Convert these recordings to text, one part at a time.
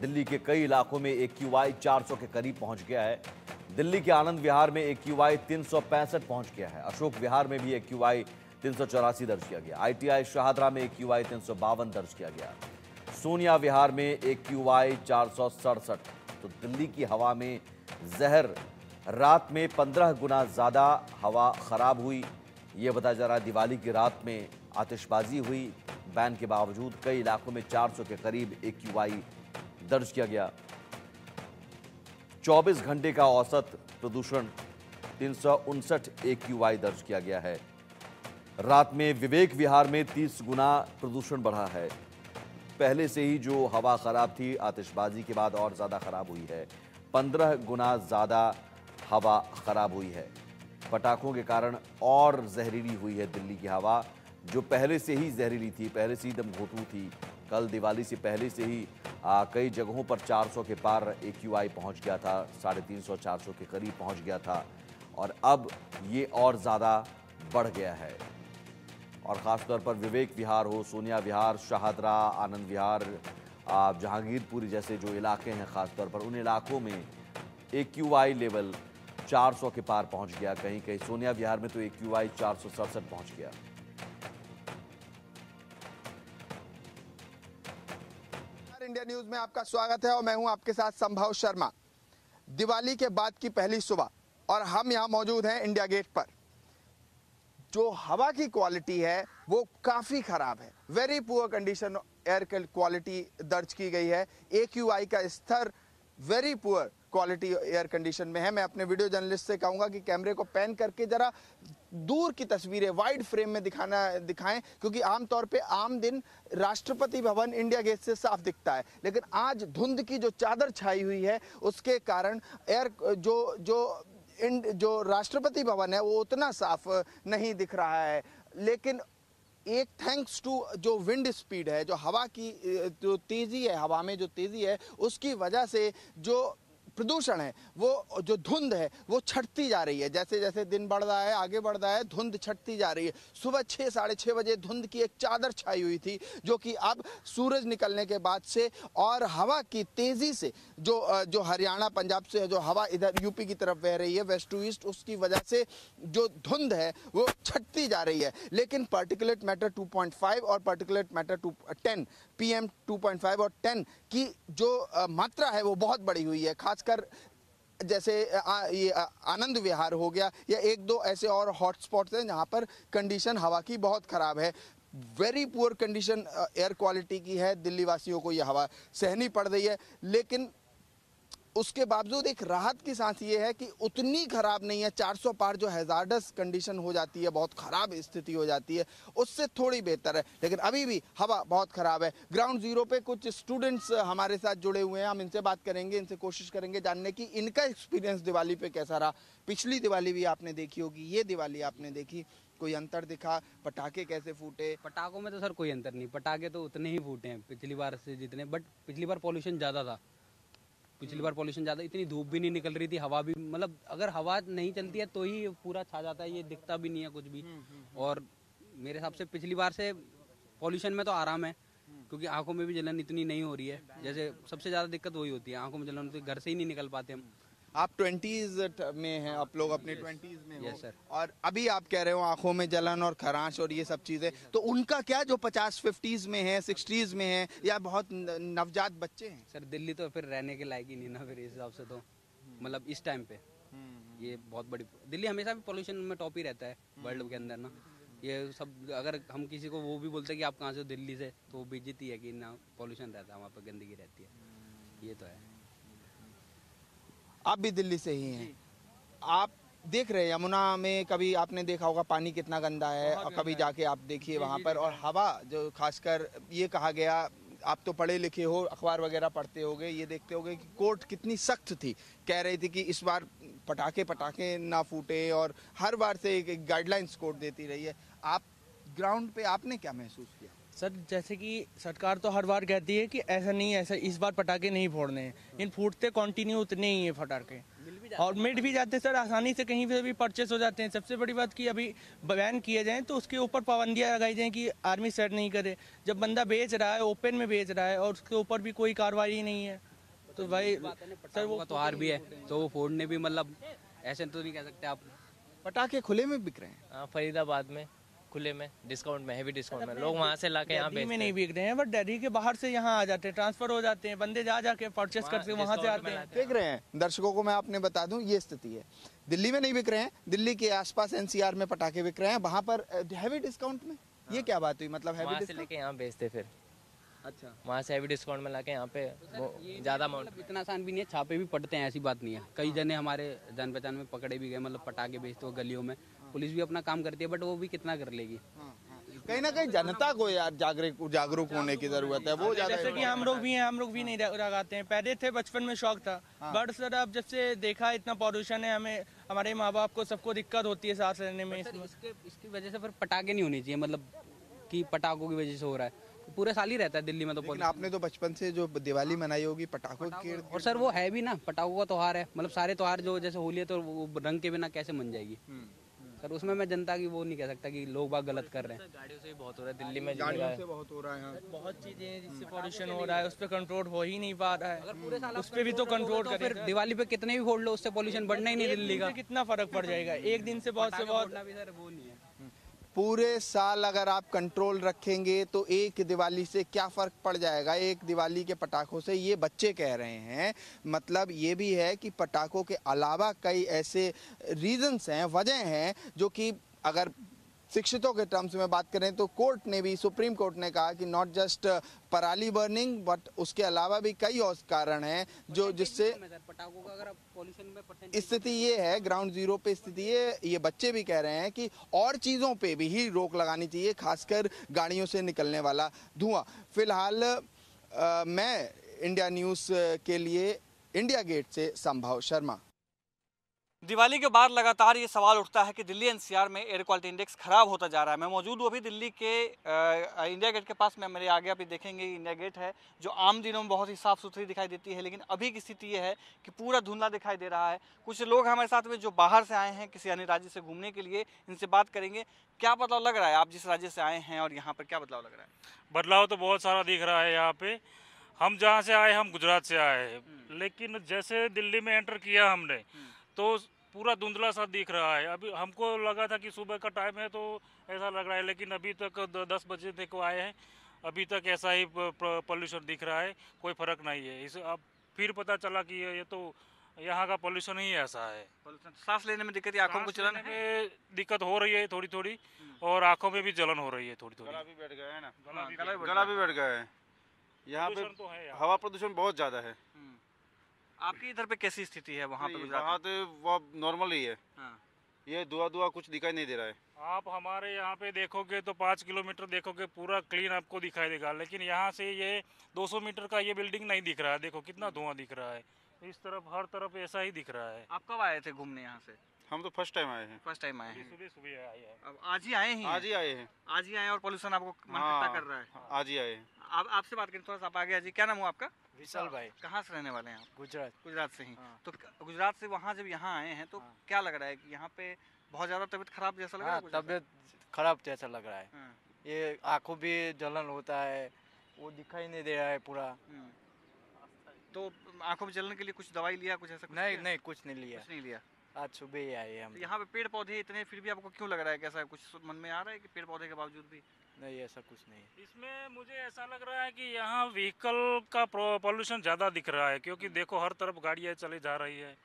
दिल्ली के कई इलाकों में AQI 400 के करीब पहुंच गया है। दिल्ली के आनंद विहार में AQI 365 पहुंच गया है। अशोक विहार में भी AQI 384 दर्ज किया गया। ITI शाहदरा में AQI 352 दर्ज किया गया। सोनिया विहार में AQI 467। तो दिल्ली की हवा में जहर, रात में 15 गुना ज्यादा हवा खराब हुई। यह बताया जा रहा है। दिवाली की रात में आतिशबाजी हुई, बैन के बावजूद कई इलाकों में 400 के करीब AQI दर्ज किया गया। 24 घंटे का औसत प्रदूषण 359 AQI दर्ज किया गया है। रात में विवेक विहार में 30 गुना प्रदूषण बढ़ा है। पहले से ही जो हवा खराब थी, आतिशबाजी के बाद और ज्यादा खराब हुई है। 15 गुना ज्यादा हवा खराब हुई है। पटाखों के कारण और जहरीली हुई है दिल्ली की हवा, जो पहले से ही जहरीली थी, पहले से ही दम घोटू थी। कल दिवाली से पहले से ही कई जगहों पर 400 के पार AQI पहुंच गया था, 350 400 के करीब पहुंच गया था, और अब ये और ज़्यादा बढ़ गया है। और ख़ासतौर पर विवेक विहार हो, सोनिया विहार, शाहदरा, आनंद विहार, जहांगीरपुरी जैसे जो इलाके हैं, ख़ासतौर पर उन इलाकों में AQI लेवल 400 के पार पहुंच गया। कहीं कहीं सोनिया विहार में तो AQI 467 पहुंच गया। इंडिया न्यूज में आपका स्वागत है और मैं हूं आपके साथ संभव शर्मा। दिवाली के बाद की पहली सुबह और हम यहां मौजूद हैं इंडिया गेट पर। जो हवा की क्वालिटी है वो काफी खराब है। Very poor condition air quality दर्ज की गई है। AQI का स्तर very poor quality air condition में है। मैं अपने वीडियो जर्नलिस्ट से कहूंगा कि कैमरे को पैन करके जरा दूर की तस्वीरें वाइड फ्रेम में दिखाएं, क्योंकि आमतौर पे आम दिन राष्ट्रपति भवन इंडिया गेट से साफ दिखता है, लेकिन आज धुंध की जो चादर छाई हुई है उसके कारण एयर जो राष्ट्रपति भवन है वो उतना साफ नहीं दिख रहा है। लेकिन एक थैंक्स टू जो विंड स्पीड है, जो हवा की जो तेजी है, हवा में जो तेजी है, उसकी वजह से जो प्रदूषण है, वो जो धुंध है वो छटती जा रही है। जैसे जैसे दिन बढ़ रहा है, आगे बढ़ रहा है, धुंध छटती जा रही है। सुबह 6 साढ़े 6 बजे धुंध की एक चादर छाई हुई थी, जो कि अब सूरज निकलने के बाद से और हवा की तेजी से जो हरियाणा पंजाब से जो हवा इधर यूपी की तरफ बह रही है, वेस्ट टू ईस्ट, उसकी वजह से जो धुंध है वो छटती जा रही है। लेकिन पार्टिकुलेट मैटर 2.5 और पार्टिकुलेट मैटर 10 PM 2.5 और 10 की जो मात्रा है वो बहुत बड़ी हुई है। खासकर जैसे ये आनंद विहार हो गया या एक दो ऐसे और हॉटस्पॉट्स हैं जहां पर कंडीशन हवा की बहुत खराब है। Very poor condition air quality की है। दिल्ली वासियों को यह हवा सहनी पड़ रही है, लेकिन उसके बावजूद एक राहत की सांस ये है कि उतनी खराब नहीं है। 400 पार जो हैजार्डस कंडीशन हो जाती है, बहुत खराब स्थिति हो जाती है, उससे थोड़ी बेहतर है, लेकिन अभी भी हवा बहुत खराब है। ग्राउंड जीरो पे कुछ स्टूडेंट्स हमारे साथ जुड़े हुए हैं, हम इनसे बात करेंगे, इनसे कोशिश करेंगे जानने की इनका एक्सपीरियंस दिवाली पे कैसा रहा। पिछली दिवाली भी आपने देखी होगी, ये दिवाली आपने देखी, कोई अंतर दिखा? पटाखे कैसे फूटे? पटाखों में तो सर कोई अंतर नहीं, पटाखे तो उतने ही फूटे हैं पिछली बार से जितने, बट पिछली बार पॉल्यूशन ज़्यादा था। पिछली बार पॉल्यूशन ज़्यादा, इतनी धूप भी नहीं निकल रही थी, हवा भी, मतलब अगर हवा नहीं चलती है तो ही पूरा छा जाता है, ये दिखता भी नहीं है कुछ भी। और मेरे हिसाब से पिछली बार से पॉल्यूशन में तो आराम है, क्योंकि आंखों में भी जलन इतनी नहीं हो रही है। जैसे सबसे ज़्यादा दिक्कत वही होती है, आंखों में जलन होती है, घर से ही नहीं निकल पाते हम। आप 20s में हैं, आप लोग अपने 20s में हो। Yes sir. और अभी आप कह रहे हो आंखों में जलन और खरांश और ये सब चीजें, तो उनका क्या जो 50-50s में है, 60s में है, या बहुत नवजात बच्चे हैं? सर दिल्ली तो फिर रहने के लायक ही नहीं ना फिर इस हिसाब से, तो मतलब इस टाइम पे ये बहुत बड़ी, दिल्ली हमेशा भी पॉल्यूशन में टॉप ही रहता है वर्ल्ड के अंदर ना। ये सब अगर हम किसी को वो भी बोलते हैं कि आप कहाँ से हो, दिल्ली से, तो वो बेइज्जती है कि ना पॉल्यूशन रहता है वहाँ पर, गंदगी रहती है, ये तो है। आप भी दिल्ली से ही हैं, आप देख रहे हैं यमुना में, कभी आपने देखा होगा पानी कितना गंदा है, और कभी जाके आप देखिए वहाँ पर। और हवा जो खासकर ये कहा गया, आप तो पढ़े लिखे हो, अखबार वगैरह पढ़ते होगे, ये देखते होगे कि कोर्ट कितनी सख्त थी, कह रही थी कि इस बार पटाखे ना फूटे, और हर बार से एक गाइडलाइंस कोर्ट देती रही है। आप ग्राउंड पे आपने क्या महसूस किया? सर जैसे कि सरकार तो हर बार कहती है कि ऐसा नहीं, ऐसा इस बार पटाखे नहीं फोड़ने हैं, इन फूटते कंटिन्यू उतने ही हैं पटाखे, और मिट भी जाते सर, आसानी से कहीं पे भी परचेस हो जाते हैं। सबसे बड़ी बात कि अभी बैन किए जाएं तो उसके ऊपर पाबंदियां लगाई जाएं कि आर्मी सेट नहीं करे। जब बंदा बेच रहा है, ओपन में बेच रहा है, और उसके ऊपर भी कोई कार्रवाई नहीं है, तो भाई सर वो त्योहार भी है तो वो फोड़ने भी मतलब ऐसे तो नहीं कह सकते आप। पटाखे खुले में बिक रहे हैं। फरीदाबाद में खुले में डिस्काउंट में, हेवी डिस्काउंट में लोग वहाँ से लाके यहाँ दिल्ली में बेचते नहीं हैं। बिक रहे हैं, बट दिल्ली के बाहर से यहाँ आ जाते हैं, ट्रांसफर हो जाते हैं, बंदे जा जाके परचेस करके वहाँ से आते हैं। बिक रहे हैं। दर्शकों को मैं आपने बता दूं ये स्थिति है, दिल्ली में नहीं बिक रहे हैं, दिल्ली के आसपास एनसीआर में पटाखे बिक रहे हैं, वहां पर हैवी डिस्काउंट में। ये क्या बात हुई, मतलब हैवी वहाँ से डिस्काउंट? लेके यहाँ बेचते फिर अच्छा, वहाँ से हैवी डिस्काउंट में लाके यहाँ पे ज़्यादा अमाउंट। मतलब इतना आसान भी नहीं है, छापे भी पड़ते हैं, ऐसी बात नहीं है। कई जने हमारे जान पहचान में पकड़े भी गए, मतलब पटाखे बेचते हो गलियों में। पुलिस भी अपना काम करती है बट वो भी कितना कर लेगी। कहीं ना कहीं जनता को यार जागरूक होने की जरूरत है। वो ज्यादा जैसे कि हम लोग भी हैं, हम लोग भी नहीं लगाते हैं। पहले थे, बचपन में शौक था, बट सर अब जब से देखा इतना पॉल्यूशन है, हमें हमारे माँ बाप को सबको दिक्कत होती है सांस लेने में। इसकी वजह से फिर पटाखे नहीं होने चाहिए, मतलब कि पटाखों की वजह से हो रहा है। पूरे साल ही रहता है दिल्ली में तो लेकिन आपने तो बचपन से जो दिवाली मनाई होगी पटाखों की। और सर वो है भी ना, पटाखों का त्योहार है, मतलब सारे त्योहार जो जैसे होली है तो वो रंग के बिना कैसे मन जाएगी। सर उसमें मैं जनता की वो नहीं कह सकता कि लोग बाग गलत कर रहे हैं। गाड़ियों से भी बहुत हो रहा है दिल्ली में, गाड़ियों से बहुत हो रहा है यहाँ। बहुत चीजें हैं जिससे पॉल्यूशन हो रहा है, उस पर कंट्रोल हो ही नहीं पा रहा है। पूरे साल उस पर भी तो कंट्रोल तो करें। फिर दिवाली पे कितने भी फोड़ लो उससे पॉल्यूशन बढ़ना ही नहीं दिल्ली का। कितना फर्क पड़ जाएगा एक दिन से, बहुत से बहुत। फोड़ना भी सर वो नहीं है। पूरे साल अगर आप कंट्रोल रखेंगे तो एक दिवाली से क्या फर्क पड़ जाएगा, एक दिवाली के पटाखों से, ये बच्चे कह रहे हैं। मतलब ये भी है कि पटाखों के अलावा कई ऐसे रीजंस हैं, वजह हैं, जो कि अगर शिक्षितों के टर्म्स में बात करें तो कोर्ट ने भी, सुप्रीम कोर्ट ने कहा कि नॉट जस्ट पराली बर्निंग बट उसके अलावा भी कई और कारण हैं जो जिससे पटाखों का अगर पॉल्यूशन में स्थिति ये है, ग्राउंड जीरो पे स्थिति ये बच्चे भी कह रहे हैं कि और चीज़ों पे भी ही रोक लगानी चाहिए, खासकर गाड़ियों से निकलने वाला धुआं। फिलहाल मैं इंडिया न्यूज़ के लिए इंडिया गेट से संभव शर्मा। दिवाली के बाद लगातार ये सवाल उठता है कि दिल्ली एनसीआर में एयर क्वालिटी इंडेक्स खराब होता जा रहा है। मैं मौजूद हूँ अभी दिल्ली के इंडिया गेट के पास में। मेरे आगे आप देखेंगे इंडिया गेट है जो आम दिनों में बहुत ही साफ़ सुथरी दिखाई देती है, लेकिन अभी की स्थिति ये है कि पूरा धुंधला दिखाई दे रहा है। कुछ लोग हमारे साथ में जो बाहर से आए हैं किसी अन्य राज्य से घूमने के लिए, इनसे बात करेंगे। क्या बदलाव लग रहा है, आप जिस राज्य से आए हैं और यहाँ पर क्या बदलाव लग रहा है? बदलाव तो बहुत सारा दिख रहा है यहाँ पे। हम जहाँ से आए, हम गुजरात से आए हैं, लेकिन जैसे दिल्ली में एंटर किया हमने तो पूरा धुंधला सा दिख रहा है। अभी हमको लगा था कि सुबह का टाइम है तो ऐसा लग रहा है, लेकिन अभी तक 10 बजे तक को आए हैं, अभी तक ऐसा ही पोल्यूशन दिख रहा है, कोई फर्क नहीं है। इस अब फिर पता चला कि ये तो यहाँ का पोल्यूशन ही ऐसा है। सांस लेने में दिक्कत, आंखों को जलन में दिक्कत हो रही है थोड़ी थोड़ी, और आंखों में भी जलन हो रही है थोड़ी थोड़ी। गला भी बैठ गया है ना, गला भी बैठ गया है। यहाँ पे तो है हवा प्रदूषण बहुत ज्यादा है। आपकी इधर पे कैसी स्थिति है? वहाँ पे वहाँ तो वो नॉर्मल ही है। हाँ। ये धुआं कुछ दिखाई नहीं दे रहा है। आप हमारे यहाँ पे देखोगे तो 5 किलोमीटर देखोगे पूरा क्लीन आपको दिखाई देगा, लेकिन यहाँ से ये 200 मीटर का ये बिल्डिंग नहीं दिख रहा है। देखो कितना धुआं दिख रहा है, इस तरफ हर तरफ ऐसा ही दिख रहा है। आप कब आए थे घूमने यहाँ से? हम तो फर्स्ट टाइम आए हैं। फर्स्ट टाइम आए हैं। सुबह आए हैं। अब आज ही आए हैं? आज ही आए हैं। आज ही आए हैं और पोल्यूशन आपको मन खट्टा कर रहा है? आज ही आए हैं। आप आपसे बात करें थोड़ा सा, आप आगे आ जाइए। क्या नाम हुआ आपका? विशाल भाई। कहाँ से रहने वाले हैं आप? गुजरात। गुजरात से ही। तो गुजरात से वहाँ जब यहाँ आए हैं तो क्या लग रहा है कि यहाँ पे बहुत ज़्यादा तबीयत खराब जैसा लग रहा है? तबीयत खराब जैसा लग रहा है। हाँ। ये आंखों भी जलन होता है, वो दिखाई नहीं दे रहा है पूरा। तो आंखों में जलन के लिए कुछ दवाई लिया, कुछ ऐसा? नहीं कुछ नहीं लिया। कुछ नहीं लिया। आज सुबह ही आए हम। तो यहाँ पे पेड़ पौधे इतने, फिर भी आपको क्यों लग रहा है, कैसा कुछ मन में आ रहा है कि पेड़ पौधे के बावजूद भी? नहीं, ऐसा कुछ नहीं है। इसमें मुझे ऐसा लग रहा है कि यहाँ व्हीकल का पोल्यूशन ज़्यादा दिख रहा है, क्योंकि देखो हर तरफ गाड़ियाँ चली जा रही है,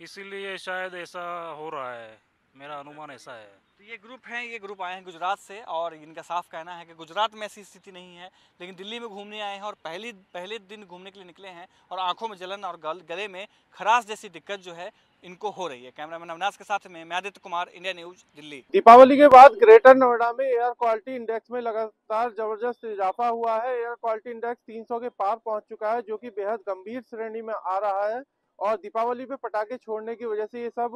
इसीलिए शायद ऐसा हो रहा है। मेरा अनुमान ऐसा है। तो ये ग्रुप आए हैं गुजरात से और इनका साफ कहना है कि गुजरात में ऐसी स्थिति नहीं है, लेकिन दिल्ली में घूमने आए हैं और पहले दिन घूमने के लिए निकले हैं और आंखों में जलन और गले में खराश जैसी दिक्कत जो है इनको हो रही है। कैमरामैन अविनाश के साथ मैं आदित्य कुमार, इंडिया न्यूज, दिल्ली। दीपावली के बाद ग्रेटर नोएडा में एयर क्वालिटी इंडेक्स में लगातार जबरदस्त इजाफा हुआ है। एयर क्वालिटी इंडेक्स 300 के पार पहुंच चुका है, जो कि बेहद गंभीर श्रेणी में आ रहा है। और दीपावली पे पटाखे छोड़ने की वजह से ये सब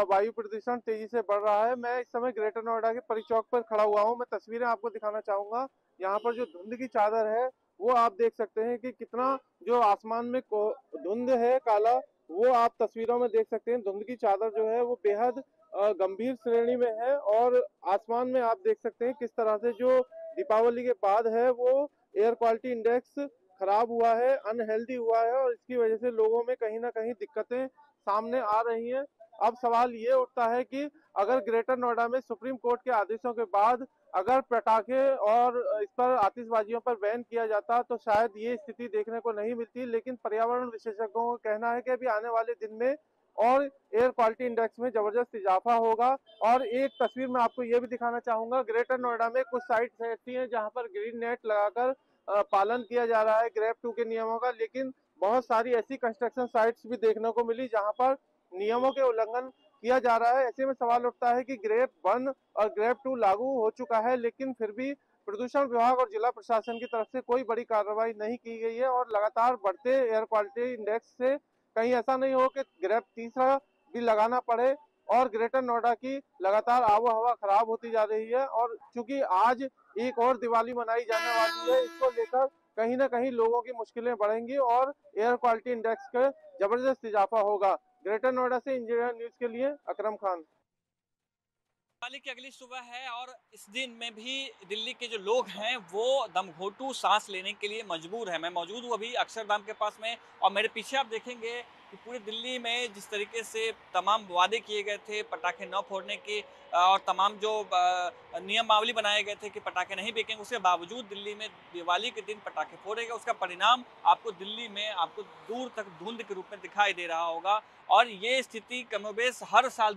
वायु प्रदूषण तेजी से बढ़ रहा है। मैं इस समय ग्रेटर नोएडा के परी चौक पर खड़ा हुआ हूँ। मैं तस्वीरें आपको दिखाना चाहूंगा। यहाँ पर जो धुंध की चादर है वो आप देख सकते हैं कि कितना जो आसमान में धुंध है काला, वो आप तस्वीरों में देख सकते हैं। धुंध की चादर जो है वो बेहद गंभीर श्रेणी में है और आसमान में आप देख सकते हैं किस तरह से जो दीपावली के बाद है वो एयर क्वालिटी इंडेक्स खराब हुआ है, अनहेल्दी हुआ है और इसकी वजह से लोगों में कहीं ना कहीं दिक्कतें सामने आ रही हैं। अब सवाल ये उठता है कि अगर ग्रेटर नोएडा में सुप्रीम कोर्ट के आदेशों के बाद अगर पटाखे और इस पर आतिशबाजियों पर बैन किया जाता तो शायद ये स्थिति देखने को नहीं मिलती, लेकिन पर्यावरण विशेषज्ञों का कहना है कि अभी आने वाले दिन में और एयर क्वालिटी इंडेक्स में जबरदस्त इजाफा होगा। और एक तस्वीर मैं आपको ये भी दिखाना चाहूंगा, ग्रेटर नोएडा में कुछ साइट्स ऐसी हैं जहां पर ग्रीन नेट लगाकर पालन किया जा रहा है ग्रेप 2 के नियमों का, लेकिन बहुत सारी ऐसी कंस्ट्रक्शन साइट्स भी देखने को मिली जहां पर नियमों के उल्लंघन किया जा रहा है। ऐसे में सवाल उठता है कि ग्रेप 1 और ग्रेप 2 लागू हो चुका है, लेकिन फिर भी प्रदूषण विभाग और जिला प्रशासन की तरफ से कोई बड़ी कार्रवाई नहीं की गई है और लगातार बढ़ते एयर क्वालिटी इंडेक्स से कहीं ऐसा नहीं हो कि ग्रेप 3 भी लगाना पड़े और ग्रेटर नोएडा की लगातार आबो हवा खराब होती जा रही है। और चूंकि आज एक और दिवाली मनाई जाने वाली है, इसको लेकर कहीं ना कहीं लोगों की मुश्किलें बढ़ेंगी और एयर क्वालिटी इंडेक्स का जबरदस्त इजाफा होगा। ग्रेटर नोएडा से इंजीनियर न्यूज के लिए अकरम खान। दिवाली की अगली सुबह है और इस दिन में भी दिल्ली के जो लोग हैं वो दमघोंटू सांस लेने के लिए मजबूर हैं। मैं मौजूद हूँ अभी अक्षरधाम के पास में और मेरे पीछे आप देखेंगे कि पूरी दिल्ली में जिस तरीके से तमाम वादे किए गए थे पटाखे न फोड़ने के और तमाम जो नियमावली बनाए गए थे कि पटाखे नहीं बिकेंगे, उसके बावजूद दिल्ली में दिवाली के दिन पटाखे फोड़े गए। उसका परिणाम आपको दिल्ली में आपको दूर तक धुंध के रूप में दिखाई दे रहा होगा और ये स्थिति कमोबेश हर साल